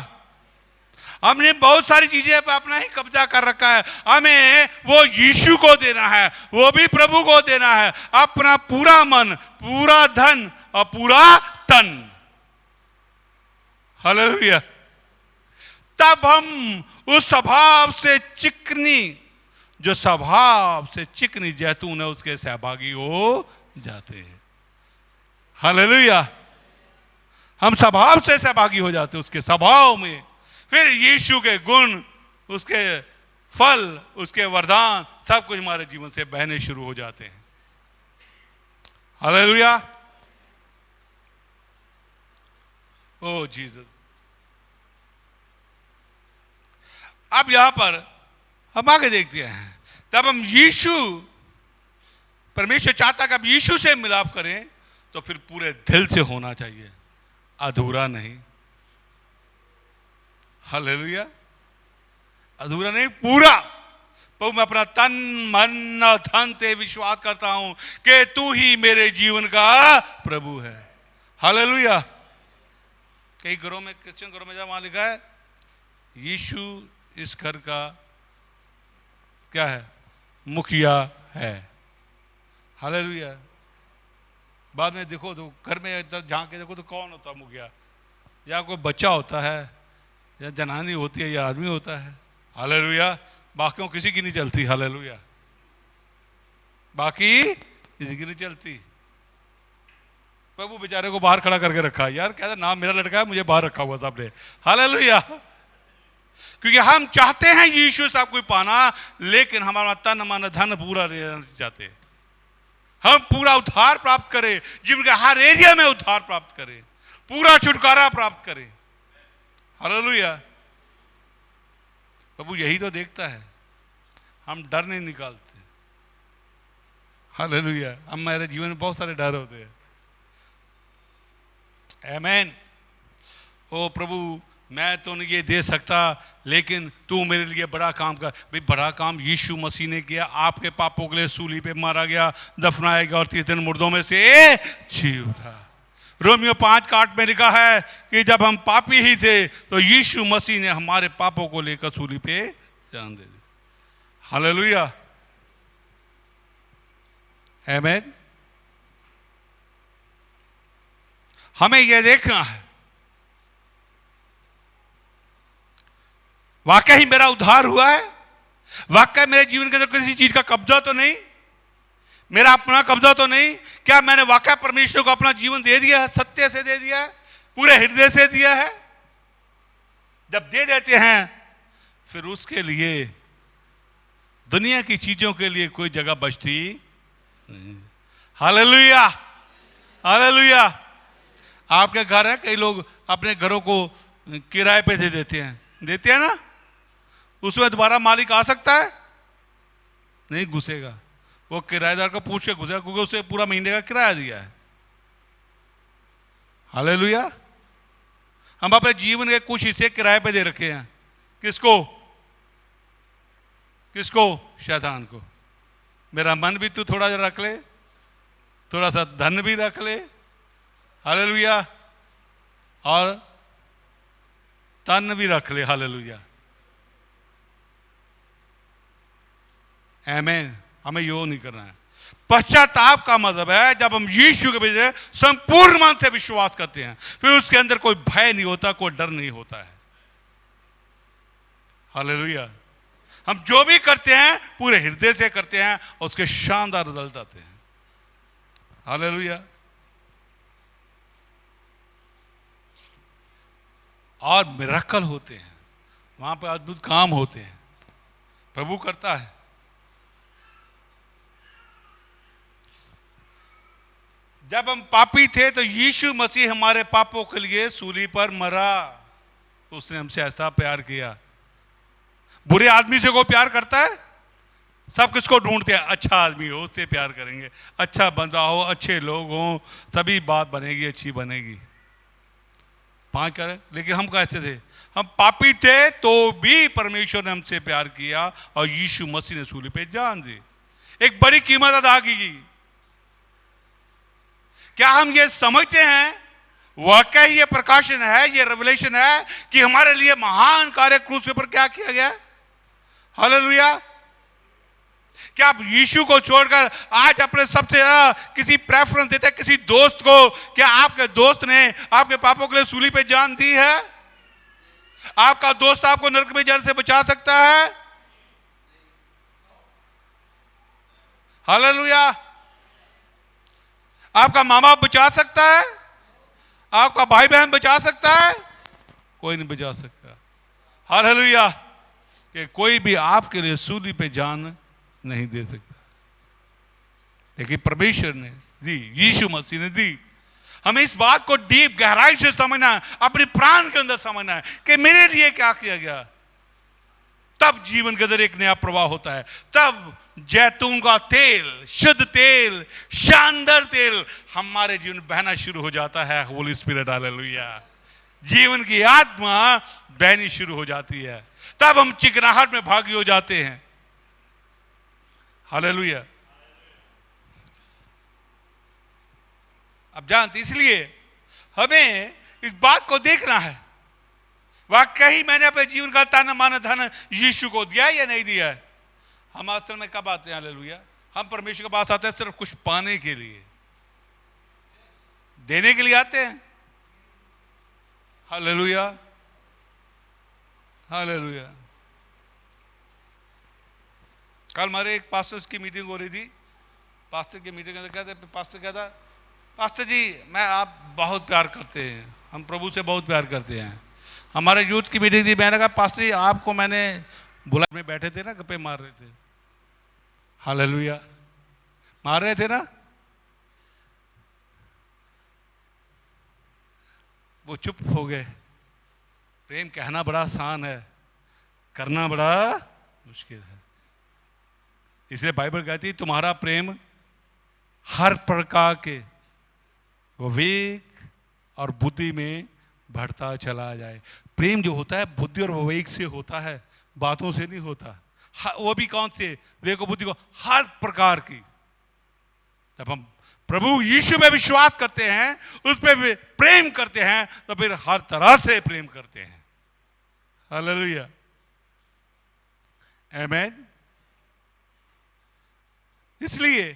हमने बहुत सारी चीजें पे अपना ही कब्जा कर रखा है, हमें वो यीशु को देना है, वो भी प्रभु को देना है, अपना पूरा मन, पूरा धन और पूरा तन, हालेलुया। तब हम उस स्वभाव से चिकनी, जो स्वभाव से चिकनी जैतून है, उसके सहभागी हो जाते हैं, हालेलुया। हम स्वभाव से सहभागी हो जाते हैं उसके स्वभाव में, फिर यीशु के गुण, उसके फल, उसके वरदान सब कुछ हमारे जीवन से बहने शुरू हो जाते हैं, हालेलुया। ओ जीसस। अब यहां पर हम आगे देखते हैं, तब हम यीशु, परमेश्वर चाहता कि अब यीशु से मिलाप करें तो फिर पूरे दिल से होना चाहिए, अधूरा नहीं, हालेलुया, अधूरा नहीं, पूरा। पर मैं अपना तन मन और धन से विश्वास करता हूं कि तू ही मेरे जीवन का प्रभु है, हालेलुया। कई घरों में, क्रिश्चियन घरों में जब वहां लिखा है यीशु इस घर का क्या है? मुखिया है, हालेलुया। बाद में देखो तो घर में इधर झांक के देखो तो कौन होता है मुखिया? या कोई बच्चा होता है, या जनानी होती है, या आदमी होता है, हालेलुया। बाकियों किसी की नहीं चलती, हालेलुया, बाकी किसी की नहीं चलती। प्रभु बेचारे को बाहर खड़ा करके रखा, यार कहता नाम मेरा लड़का है, मुझे बाहर रखा हुआ सामने, हालेलुया। क्योंकि हम चाहते हैं यीशु साहब को पाना, लेकिन हमारा तन मन धन पूरा रहना चाहते हैं। हम पूरा उद्धार प्राप्त करें, जीवन के हर एरिया में उद्धार प्राप्त करें, पूरा छुटकारा प्राप्त करें। हालेलुया। प्रभु यही तो देखता है, हम डर नहीं निकालते। हालेलुया। हमारे जीवन में बहुत सारे डर होते हैं। आमीन। ओ प्रभु, मैं तो नहीं ये दे सकता, लेकिन तू मेरे लिए बड़ा काम कर। भाई बड़ा काम यीशु मसीह ने किया, आपके पापों के लिए सूली पे मारा गया, दफनाया गया और 3 दिन मुर्दों में से जी उठा। रोमियो 5:8 में लिखा है कि जब हम पापी ही थे तो यीशु मसीह ने हमारे पापों को लेकर सूली पे जान दे दी। हालेलुया। आमीन। हमें यह देखना है, वाकई मेरा उद्धार हुआ है, वाकई मेरे जीवन के अंदर किसी चीज का कब्जा तो नहीं, मेरा अपना कब्जा तो नहीं। क्या मैंने वाकई परमेश्वर को अपना जीवन दे दिया है, सत्य से दे दिया है, पूरे हृदय से दिया है? जब दे देते हैं फिर उसके लिए दुनिया की चीजों के लिए कोई जगह बचती नहीं। हालेलुया। हालेलुया। आपके घर है, कई लोग अपने घरों को किराए पे दे देते हैं ना, उसमें दोबारा मालिक आ सकता है? नहीं घुसेगा। वो किराएदार को पूछ के घुसेगा, क्योंकि उसे पूरा महीने का किराया दिया है। हालेलुया। हम अपने जीवन के कुछ हिस्से किराए पे दे रखे हैं। किसको? किसको? शैतान को। मेरा मन भी तू थोड़ा रख ले, थोड़ा सा धन भी रख ले। हालेलुया। और तन भी रख ले। हालेलुया। आमीन। हमें यो नहीं करना है। पश्चाताप का मतलब है जब हम यीशु के विषय संपूर्ण मन से विश्वास करते हैं, फिर उसके अंदर कोई भय नहीं होता, कोई डर नहीं होता है। हालेलुया। हम जो भी करते हैं पूरे हृदय से करते हैं और उसके शानदार रिजल्ट आते हैं। हालेलुया। और मिरेकल होते हैं, वहां पर अद्भुत काम होते हैं, प्रभु करता है। जब हम पापी थे तो यीशु मसीह हमारे पापों के लिए सूली पर मरा। उसने हमसे ऐसा प्यार किया। बुरे आदमी से कोई प्यार करता है? सब किसको ढूंढते हैं? अच्छा आदमी हो उससे प्यार करेंगे, अच्छा बंदा हो, अच्छे लोग हो, तभी बात बनेगी, अच्छी बनेगी। 5 करे। लेकिन हम कैसे थे? हम पापी थे तो भी परमेश्वर ने हमसे प्यार किया और यीशु मसीह ने सूली पे जान दी, एक बड़ी कीमत अदा की। क्या हम ये समझते हैं वाकई ये प्रकाशन है, ये रेवलेशन है कि हमारे लिए महान कार्य क्रूस के ऊपर क्या किया गया? हालेलुया। क्या आप यीशु को छोड़कर आज अपने सबसे ज्यादा किसी प्रेफरेंस देते हैं किसी दोस्त को? क्या आपके दोस्त ने आपके पापों के लिए सूली पे जान दी है? आपका दोस्त आपको नरक में जाने से बचा सकता है? हालेलुया। आपका माँ बाप बचा सकता है? आपका भाई बहन बचा सकता है? कोई नहीं बचा सकता। हालेलुया। कि कोई भी आपके लिए सूली पे जान नहीं दे सकता, लेकिन परमेश्वर ने दी, यीशु मसीह ने दी। हमें इस बात को डीप गहराई से समझना है, अपने प्राण के अंदर समझना है कि मेरे लिए क्या किया गया। तब जीवन के अंदर एक नया प्रवाह होता है। तब जैतून का तेल, शुद्ध तेल, शानदार तेल हमारे जीवन बहना शुरू हो जाता है। होली स्पिरिट। हालेलुया। जीवन की आत्मा बहनी शुरू हो जाती है। तब हम चिकनाहट में भागी हो जाते हैं। हालेलुया। अब जानते, इसलिए हमें इस बात को देखना है, वाकई मैंने अपने जीवन का तन मन धन यीशु को दिया या नहीं दिया है। हम असल में कब आते हैं? हालेलुया। हम परमेश्वर के पास आते हैं सिर्फ कुछ पाने के लिए, देने के लिए आते हैं। हालेलुया। हालेलुया। कल हमारे एक पास्टर्स की मीटिंग हो रही थी। पास्टर की मीटिंग में कहते, पास्टर कहता, पास्टर जी मैं आप बहुत प्यार करते हैं, हम प्रभु से बहुत प्यार करते हैं, हमारे यूथ की मीटिंग थी, मैंने कहा पास्टर जी आपको मैंने बुला में बैठे थे ना, गप्पे मार रहे थे, हालेलुया, मार रहे थे ना, वो चुप हो गए। प्रेम कहना बड़ा आसान है, करना बड़ा मुश्किल है। इसलिए बाइबल कहती है तुम्हारा प्रेम हर प्रकार के विवेक और बुद्धि में बढ़ता चला जाए। प्रेम जो होता है बुद्धि और विवेक से होता है, बातों से नहीं होता। वो भी कौन से? विवेक और बुद्धि को, हर प्रकार की। जब हम प्रभु यीशु में विश्वास करते हैं, उस पर प्रेम करते हैं, तो फिर हर तरह से प्रेम करते हैं। हालेलुया, आमीन। इसलिए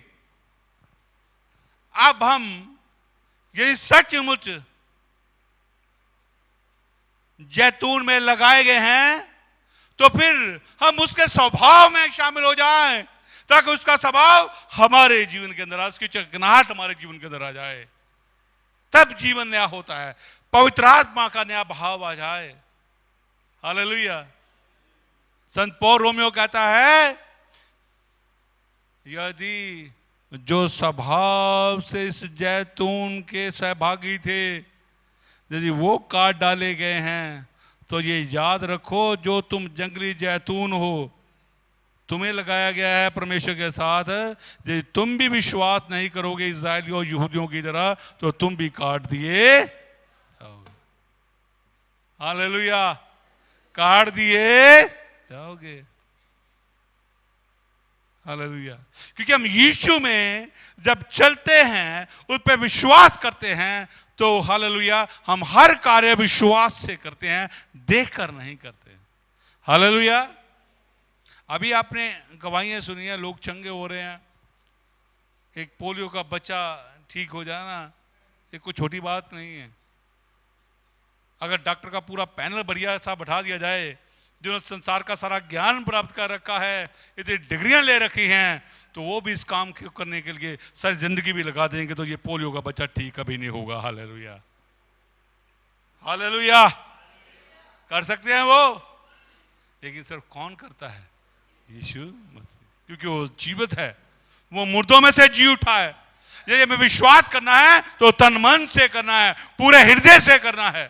अब हम यदि सचमुच जैतून में लगाए गए हैं, तो फिर हम उसके स्वभाव में शामिल हो जाएं, ताकि उसका स्वभाव हमारे जीवन के अंदर आ, उसकी चिकनाहट हमारे जीवन के अंदर आ जाए। तब जीवन नया होता है, पवित्र आत्मा का नया भाव आ जाए। हालेलुया। संत पौल रोमियो कहता है, यदि जो स्वभाव से इस जैतून के सहभागी थे, यदि वो काट डाले गए हैं, तो ये याद रखो जो तुम जंगली जैतून हो, तुम्हें लगाया गया है परमेश्वर के साथ। यदि तुम भी विश्वास नहीं करोगे इस्राएलियों यहूदियों की तरह, तो तुम भी काट दिए जाओगे। हालेलुया, काट दिए जाओगे। हालेलुया। क्योंकि हम यीशु में जब चलते हैं, उस पर विश्वास करते हैं, तो हालेलुया हम हर कार्य विश्वास से करते हैं, देखकर नहीं करते। हालेलुया। अभी आपने गवाहियां सुनी है, लोग चंगे हो रहे हैं। एक पोलियो का बच्चा ठीक हो जाना ये कोई छोटी बात नहीं है। अगर डॉक्टर का पूरा पैनल बढ़िया सा बैठा दिया जाए, जिन्होंने संसार का सारा ज्ञान प्राप्त कर रखा है, इतनी डिग्रियां ले रखी हैं, तो वो भी इस काम करने के लिए सारी जिंदगी भी लगा देंगे, तो ये पोलियो का बच्चा ठीक कभी नहीं होगा। Hallelujah, hallelujah. कर सकते हैं वो, लेकिन सिर्फ कौन करता है? यीशु मसीह, क्योंकि वो जीवित है, वो मुर्दों में से जी उठा है। यदि हमें विश्वास करना है तो तन मन से करना है, पूरे हृदय से करना है।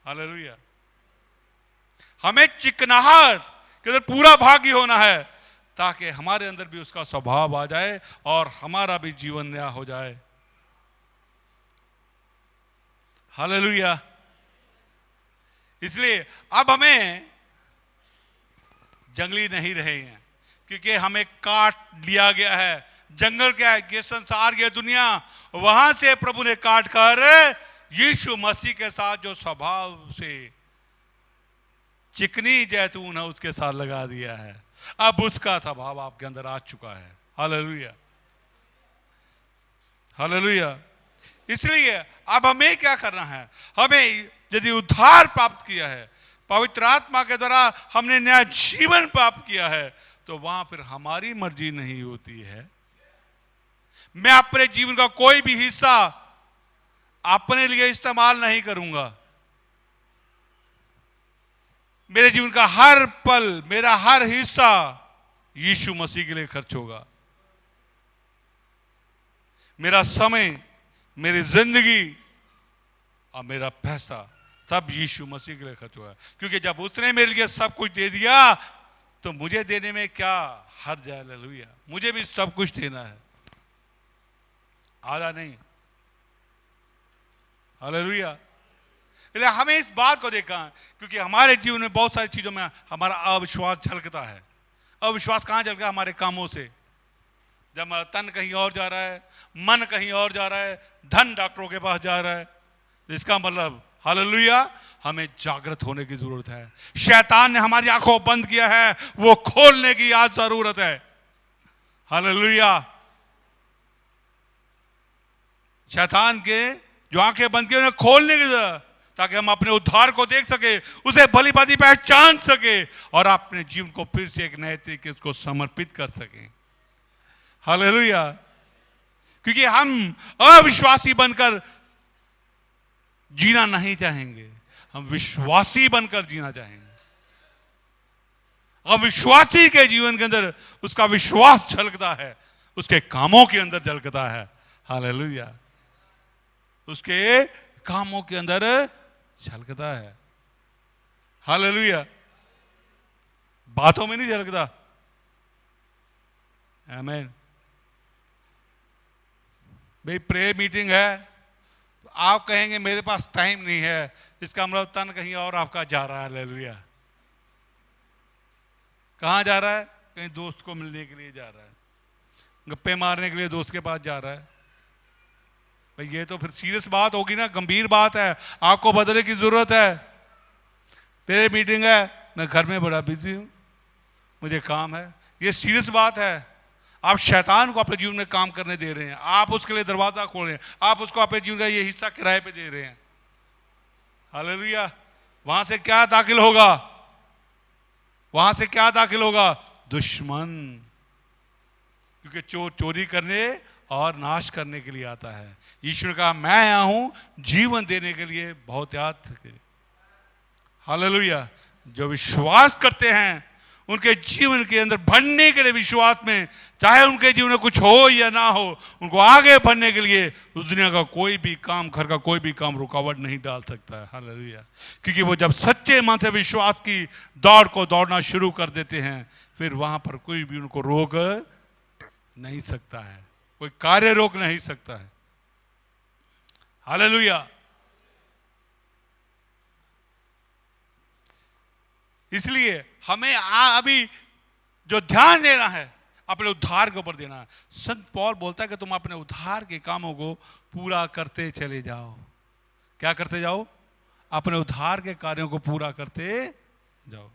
हालेलुया। हमें चिकनाहट के अंदर पूरा भागी होना है, ताकि हमारे अंदर भी उसका स्वभाव आ जाए और हमारा भी जीवन नया हो जाए। हालेलुया। इसलिए अब हमें जंगली नहीं रहे हैं, क्योंकि हमें काट लिया गया है। जंगल क्या है? ये संसार, ये दुनिया, वहां से प्रभु ने काट कर यीशु मसीह के साथ जो स्वभाव से चिकनी जैतून है उसके साथ लगा दिया है। अब उसका स्वभाव आपके अंदर आ चुका है। Hallelujah, hallelujah. इसलिए अब हमें क्या करना है? हमें यदि उद्धार प्राप्त किया है, पवित्र आत्मा के द्वारा हमने नया जीवन प्राप्त किया है, तो वहां फिर हमारी मर्जी नहीं होती है। मैं अपने जीवन का कोई भी हिस्सा अपने लिए इस्तेमाल नहीं करूंगा। मेरे जीवन का हर पल, मेरा हर हिस्सा यीशु मसीह के लिए खर्च होगा। मेरा समय, मेरी जिंदगी और मेरा पैसा सब यीशु मसीह के लिए खर्च होगा। क्योंकि जब उसने मेरे लिए सब कुछ दे दिया, तो मुझे देने में क्या हर्ज है? हालेलुया। मुझे भी सब कुछ देना है, आधा नहीं। हालेलुया। इसलिए हमें इस बात को देखा, क्योंकि हमारे जीवन में बहुत सारी चीजों में हमारा अविश्वास झलकता है। अविश्वास कहां झलका? हमारे कामों से। जब हमारा तन कहीं और जा रहा है, मन कहीं और जा रहा है, धन डॉक्टरों के पास जा रहा है, इसका मतलब हालेलुया हमें जागृत होने की जरूरत है। शैतान ने हमारी आंखों बंद किया है, वो खोलने की आज जरूरत है। हालेलुया। शैतान के जो आंखें बंद की उन्हें खोलने की जरूरत, ताकि हम अपने उद्धार को देख सके, उसे भली भांति पहचान सके और अपने जीवन को फिर से एक नए तरीके से समर्पित कर सके। हालेलुया। क्योंकि हम अविश्वासी बनकर जीना नहीं चाहेंगे, हम विश्वासी बनकर जीना चाहेंगे। अब विश्वासी के जीवन के अंदर उसका विश्वास झलकता है, उसके कामों के अंदर झलकता है। हालेलुया, उसके कामों के अंदर झलकता है। हालेलुया, बातों में नहीं झलकता। आमीन। भाई प्रेयर मीटिंग है तो आप कहेंगे मेरे पास टाइम नहीं है, इसका मतलब तन कहीं और आपका जा रहा है। हालेलुया, कहाँ जा रहा है? कहीं दोस्त को मिलने के लिए जा रहा है, गप्पे मारने के लिए दोस्त के पास जा रहा है। भाई ये तो फिर सीरियस बात होगी ना, गंभीर बात है, आपको बदलने की जरूरत है। प्रेयर मीटिंग है, मैं घर में बड़ा बिजी हूं, मुझे काम है, ये सीरियस बात है। आप शैतान को अपने जीवन में काम करने दे रहे हैं, आप उसके लिए दरवाजा खोल रहे हैं, आप उसको अपने जीवन का ये हिस्सा किराए पे दे रहे हैं। हालेलुया, वहां से क्या दाखिल होगा? वहां से क्या दाखिल होगा? दुश्मन, क्योंकि चोर चोरी करने और नाश करने के लिए आता है। ईश्वर का मैं आया हूं जीवन देने के लिए, बहुत याद रखें। हालेलुया, जो विश्वास करते हैं उनके जीवन के अंदर बढ़ने के लिए, विश्वास में, चाहे उनके जीवन में कुछ हो या ना हो, उनको आगे बढ़ने के लिए उस दुनिया का कोई भी काम, घर का कोई भी काम रुकावट नहीं डाल सकता है। हालेलुया, क्योंकि वो जब सच्चे मन से विश्वास की दौड़ को दौड़ना शुरू कर देते हैं, फिर वहां पर कोई भी उनको रोक नहीं सकता है, कोई कार्य रोक नहीं सकता है। हालेलुया, इसलिए हमें अभी जो ध्यान देना है अपने उद्धार के ऊपर देना है। संत पौल बोलता है कि तुम अपने उद्धार के कामों को पूरा करते चले जाओ। क्या करते जाओ? अपने उद्धार के कार्यों को पूरा करते जाओ।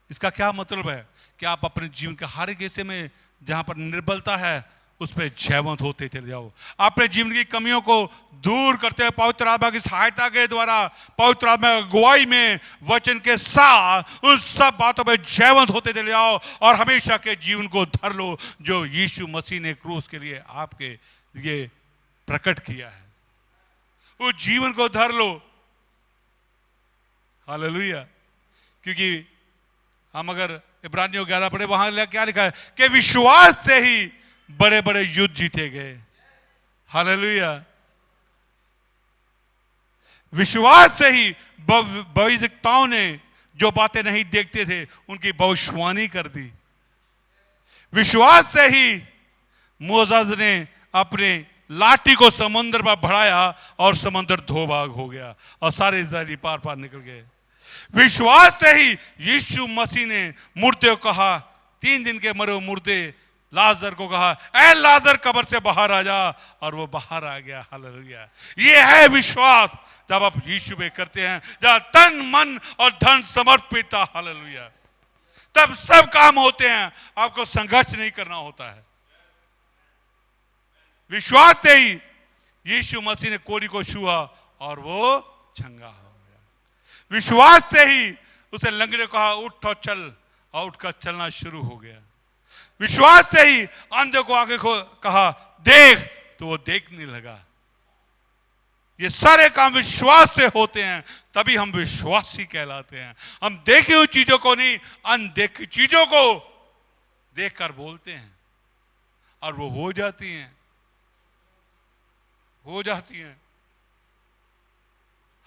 इसका क्या मतलब है? कि आप अपने जीवन के हर एक हिस्से में जहां पर निर्बलता है उस पर जयवंत होते चले जाओ। अपने जीवन की कमियों को दूर करते हुए पवित्र आत्मा की सहायता के द्वारा, पवित्र आत्मा की अगुवाई में, वचन के साथ उन सब बातों पर जयवंत होते चले जाओ और हमेशा के जीवन को धर लो जो यीशु मसीह ने क्रूस के लिए आपके लिए प्रकट किया है। उस जीवन को धर लो। हालेलुया, क्योंकि हम अगर इब्रानियों 11 पढ़े, वहां क्या लिखा है कि विश्वास से ही बड़े बड़े युद्ध जीते गए। हालेलुया, विश्वास से ही भविष्यवक्ताओं ने जो बातें नहीं देखते थे उनकी भविष्यवाणी कर दी। विश्वास से ही मोसेस ने अपने लाठी को समुद्र पर बढ़ाया और समुद्र दो भाग हो गया और सारे इस्राएली पार पार निकल गए। विश्वास से ही यीशु मसीह ने मुर्दे को कहा, 3 दिन के मरे मुर्दे लाजर को कहा, ऐ लाजर कब्र से बाहर आ जा, और वो बाहर आ गया। हालेलुया, ये है विश्वास जब आप यीशु में करते हैं, जब तन मन और धन समर्पित। हालेलुया, तब सब काम होते हैं, आपको संघर्ष नहीं करना होता है। विश्वास से ही यीशु मसीह ने कोढ़ी को छुआ और वो चंगा हो गया। विश्वास से ही उसे लंगड़े को कहा उठ और चल, और उठकर चलना शुरू हो गया। विश्वास से ही अंधे को आगे को कहा देख, तो वो देखने लगा। ये सारे काम विश्वास से होते हैं, तभी हम विश्वासी कहलाते हैं। हम देखी हुई चीजों को नहीं, अनदेखी चीजों को देखकर बोलते हैं और वो हो जाती हैं, हो जाती हैं।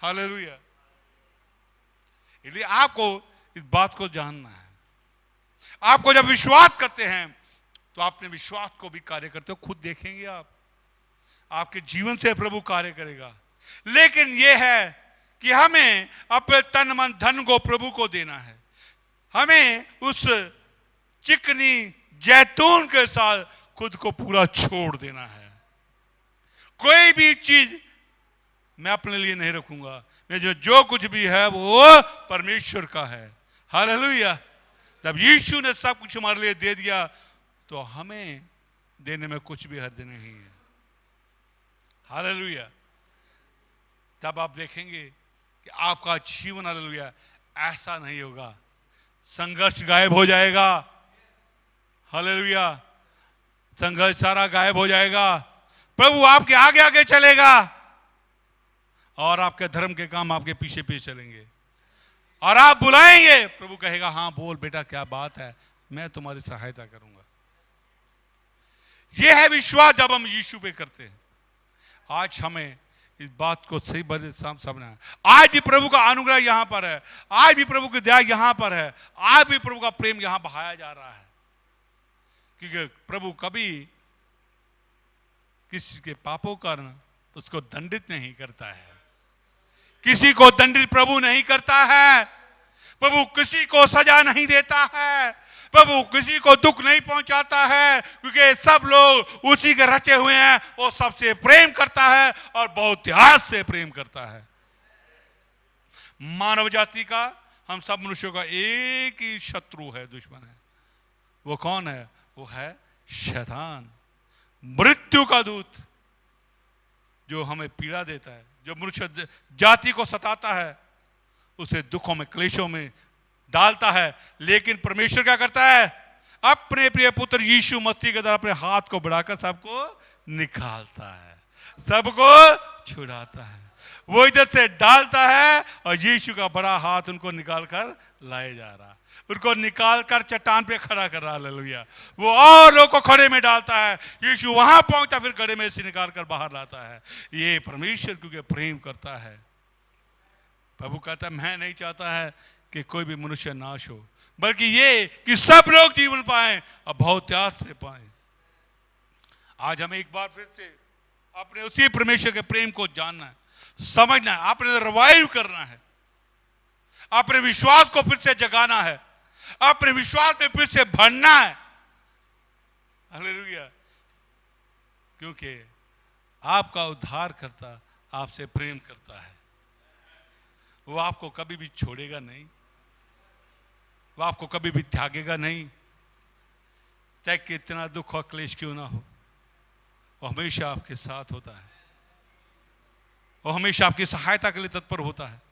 हालेलुया, इसलिए आपको इस बात को जानना है। आपको जब विश्वास करते हैं तो अपने विश्वास को भी कार्य करते हो। खुद देखेंगे आप, आपके जीवन से प्रभु कार्य करेगा। लेकिन यह है कि हमें अपने तन मन धन को प्रभु को देना है। हमें उस चिकनी जैतून के साथ खुद को पूरा छोड़ देना है। कोई भी चीज मैं अपने लिए नहीं रखूंगा, मैं जो कुछ भी है वो परमेश्वर का है। हालेलुया, जब यीशु ने सब कुछ हमारे लिए दे दिया तो हमें देने में कुछ भी हर्ज नहीं है। हालेलुया, तब आप देखेंगे कि आपका जीवन, हालेलुया, ऐसा नहीं होगा। संघर्ष गायब हो जाएगा। हालेलुया, संघर्ष सारा गायब हो जाएगा। प्रभु आपके आगे आगे चलेगा और आपके धर्म के काम आपके पीछे पीछे चलेंगे। और आप बुलाएंगे, प्रभु कहेगा हाँ बोल बेटा क्या बात है, मैं तुम्हारी सहायता करूंगा। यह है विश्वास जब हम यीशु पे करते हैं। आज हमें इस बात को सही बड़े समझना है। आज भी प्रभु का अनुग्रह यहां पर है, आज भी प्रभु की दया यहां पर है, आज भी प्रभु का प्रेम यहां बहाया जा रहा है। क्योंकि प्रभु कभी किसी के पापों का उसको दंडित नहीं करता है। किसी को दंडित प्रभु नहीं करता है। प्रभु किसी को सजा नहीं देता है। प्रभु किसी को दुख नहीं पहुंचाता है, क्योंकि सब लोग उसी के रचे हुए हैं। वो सबसे प्रेम करता है और बहुत त्याग से प्रेम करता है। मानव जाति का, हम सब मनुष्यों का एक ही शत्रु है, दुश्मन है। वो कौन है? वो है शैतान, मृत्यु का दूत, जो हमें पीड़ा देता है, जो मनुष्य जाति को सताता है, उसे दुखों में क्लेशों में डालता है। लेकिन परमेश्वर क्या करता है? अपने प्रिय पुत्र यीशु मसीह के द्वारा अपने हाथ को बढ़ाकर सबको निकालता है, सबको छुड़ाता है। वो इधर से डालता है और यीशु का बड़ा हाथ उनको निकाल कर लाए जा रहा, उनको निकाल कर चट्टान पे खड़ा कर रहा। हालेलुया। वो और लोगों को खड़े में डालता है, यीशु वहां पहुंचता, फिर खड़े में से निकाल कर बाहर लाता है। ये परमेश्वर क्योंकि प्रेम करता है। प्रभु कहता है मैं नहीं चाहता है कि कोई भी मनुष्य नाश हो, बल्कि ये कि सब लोग जीवन पाएं और बहुत त्याग से पाएं। आज हमें एक बार फिर से अपने उसी परमेश्वर के प्रेम को जानना है, समझना है, अपने रिवाइव करना है, अपने विश्वास को फिर से जगाना है, अपने विश्वास में फिर से भरना है। हालेलुया। क्योंकि आपका उद्धारकर्ता आपसे प्रेम करता है। वो आपको कभी भी छोड़ेगा नहीं, वो आपको कभी भी त्यागेगा नहीं। चाहे कितना दुख और क्लेश क्यों ना हो, वो हमेशा आपके साथ होता है। वो हमेशा आपकी सहायता के लिए तत्पर होता है।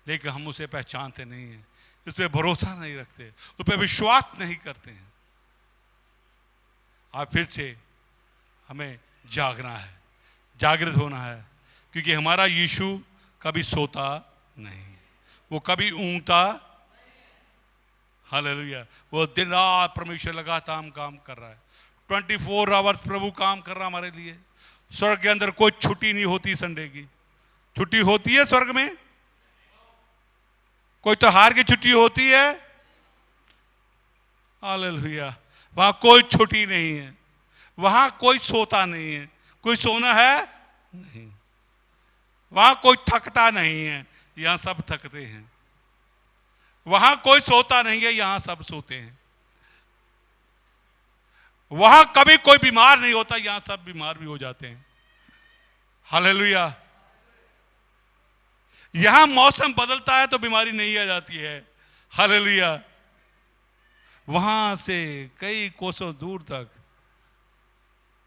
लेकिन हम उसे पहचानते नहीं हैं, उस पर भरोसा नहीं रखते, उस पर विश्वास नहीं करते हैं। आज फिर से हमें जागना है, जागृत होना है, क्योंकि हमारा यीशु कभी सोता नहीं, वो कभी ऊँगता। हालेलुया। वो दिन रात परमेश्वर लगातार काम कर रहा है। 24 आवर्स प्रभु काम कर रहा है हमारे लिए। स्वर्ग के अंदर कोई छुट्टी नहीं होती। संडे की छुट्टी होती है स्वर्ग में? कोई त्योहार की छुट्टी होती है? हालेलुया। वहां कोई छुट्टी नहीं है, वहां कोई सोता नहीं है। कोई सोना है नहीं, वहां कोई थकता नहीं है, यहां सब थकते हैं। वहां कोई सोता नहीं है, यहां सब सोते हैं। वहां कभी कोई बीमार नहीं होता, यहां सब बीमार भी हो जाते हैं। हालेलुया। यहां मौसम बदलता है तो बीमारी नहीं आ जाती है। हालेलुया। वहां से कई कोसों दूर तक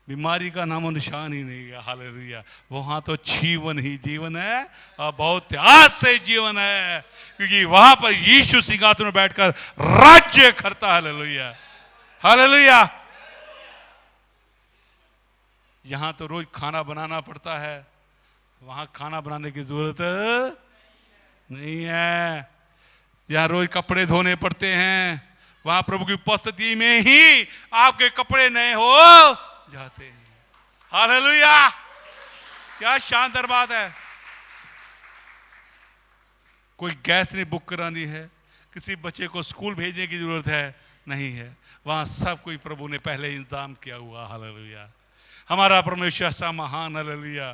बीमारी का नामो निशान ही नहीं है। हालेलुया। वहां तो जीवन ही जीवन है और बहुत त्याग से जीवन है, क्योंकि वहां पर यीशु सिंहासन में बैठकर राज्य करता है। हालेलुया। हालेलुया। यहां तो रोज खाना बनाना पड़ता है, वहां खाना बनाने की जरूरत नहीं है। यहां रोज कपड़े धोने पड़ते हैं, वहां प्रभु की उपस्थिति में ही आपके कपड़े नए हो जाते हैं। हालेलुया। क्या शानदार बात है। कोई गैस नहीं बुक करानी है, किसी बच्चे को स्कूल भेजने की जरूरत है नहीं है, वहां सब कोई प्रभु ने पहले इंतजाम किया हुआ। हालेलुया। हमारा परमेश्वर ऐसा महान। हालेलुया।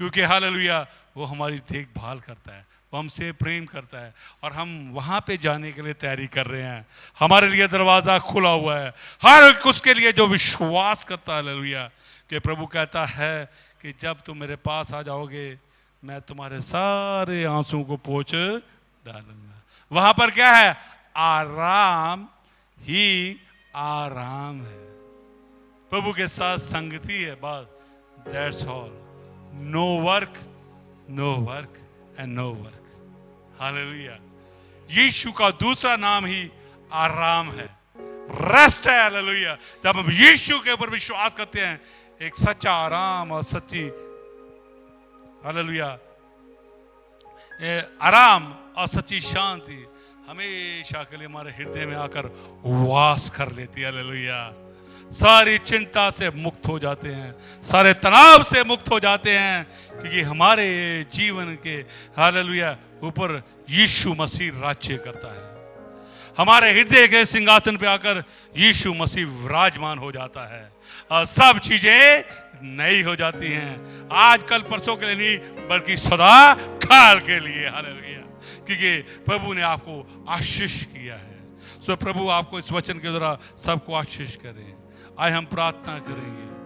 क्योंकि हालेलुया वो हमारी देखभाल करता है, वो हमसे प्रेम करता है, और हम वहाँ पे जाने के लिए तैयारी कर रहे हैं। हमारे लिए दरवाज़ा खुला हुआ है हर उसके लिए जो विश्वास करता है। हालेलुया। कि प्रभु कहता है कि जब तुम मेरे पास आ जाओगे मैं तुम्हारे सारे आंसुओं को पोंछ डालूंगा। वहाँ पर क्या है? आराम ही आराम है। प्रभु के साथ संगति है बस। That's all. No work, no work and no work. Hallelujah. Yeshu का दूसरा नाम ही आराम है, रेस्ट है। हालेलुया। जब हम यीशु के ऊपर विश्वास करते हैं, एक सच्चा आराम और सच्ची हालेलुया। ये आराम और सच्ची शांति हमेशा के लिए हमारे हृदय में आकर वास कर लेती है। हालेलुया। सारी चिंता से मुक्त हो जाते हैं, सारे तनाव से मुक्त हो जाते हैं, क्योंकि हमारे जीवन के हालेलुया ऊपर यीशु मसीह राज्य करता है। हमारे हृदय के सिंहासन पे आकर यीशु मसीह विराजमान हो जाता है और सब चीजें नई हो जाती हैं, आज कल परसों के लिए नहीं बल्कि सदा काल के लिए। हालेलुया। क्योंकि प्रभु ने आपको आशीष किया है। सो प्रभु आपको इस वचन के द्वारा सबको आशीष करें। आए हम प्रार्थना करेंगे।